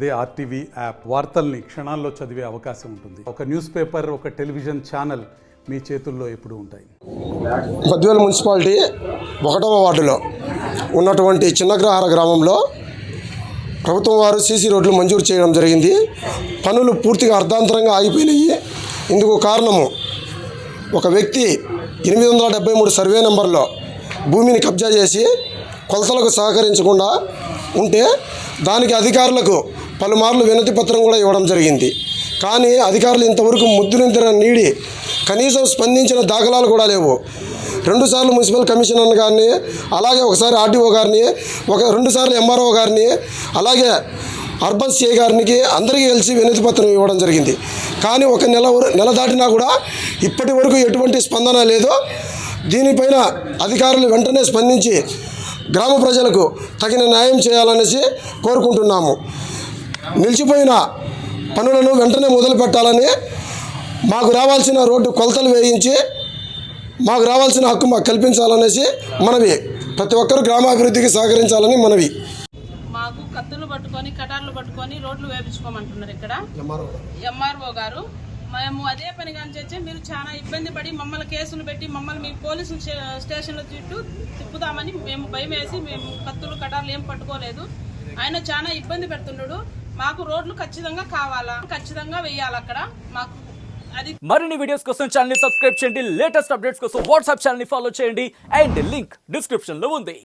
అదే RTV app వార్తల్ని క్షణాల్లో చదివే అవకాశం ఉంటుంది. ఒక న్యూస్ పేపర్, ఒక టెలివిజన్ ఛానల్ మీ చేతుల్లో ఎప్పుడూ ఉంటాయి. బద్వేల్ మున్సిపాలిటీ 1వ వార్డులో ఉన్నటువంటి చిన్నగ్రహార గ్రామంలో ప్రభుత్వం వారు సీసీ రోడ్లు మంజూరు చేయడం జరిగింది. పనులు పూర్తిగా అర్ధాంతరంగా ఆగిపోయినాయి. ఇందుకు కారణము ఒక వ్యక్తి 873 సర్వే నెంబర్లో భూమిని కబ్జా చేసి కొలతలకు సహకరించకుండా ఉంటే దానికి అధికారులకు పలుమార్లు వినతి పత్రం కూడా ఇవ్వడం జరిగింది. కానీ అధికారులు ఇంతవరకు ముద్దునిద్ర నీడి కనీసం స్పందించిన దాఖలాలు కూడా లేవు. 2 సార్లు మున్సిపల్ కమిషనర్ గారిని, అలాగే ఒకసారి ఆర్డీఓ గారిని, 2 సార్లు ఎంఆర్ఓ గారిని, అలాగే అర్బన్ సిఐ గారికి అందరికీ కలిసి వినతి పత్రం ఇవ్వడం జరిగింది. కానీ ఒక నెల దాటినా కూడా ఇప్పటి వరకు ఎటువంటి స్పందన లేదు. దీనిపైన అధికారులు వెంటనే స్పందించి గ్రామ ప్రజలకు తగిన న్యాయం చేయాలనేసి కోరుకుంటున్నాము. నిలిచిపోయిన పనులను వెంటనే మొదలు పెట్టాలని, మాకు రావాల్సిన రోడ్డు కొలతలు వేయించి మాకు రావాల్సిన హక్కు మాకు కల్పించాలనేసి మనవి. ప్రతి ఒక్కరూ గ్రామాభివృద్ధికి సహకరించాలని మనవి. మాకు కత్తులు పట్టుకొని కటార్లు పట్టుకొని రోడ్లు వేయించుకోమంటున్నారు ఇక్కడ ఎంఆర్ఓ గారు. మేము అదే పని కానీ చేసి మీరు చాలా ఇబ్బంది పడి మమ్మల్ని కేసులు పెట్టి మమ్మల్ని మీ పోలీసు స్టేషన్ల చుట్టూ తిప్పుదామని మేము భయం వేసి మేము కత్తులు కటార్లు ఏం పట్టుకోలేదు. ఆయన చాలా ఇబ్బంది పెడుతున్నాడు. మాకు రోడ్లు ఖచ్చితంగా కావాలా, ఖచ్చితంగా వెయ్యాలి అక్కడ మాకు. అది మరిన్ని వీడియోస్ కోసం ఛానల్ ని సబ్స్క్రైబ్ చేయండి. లేటెస్ట్ అప్డేట్స్ కోసం వాట్సాప్ ఛానల్ ని ఫాలో చేయండి. అండ్ లింక్ డిస్క్రిప్షన్ లో ఉంది.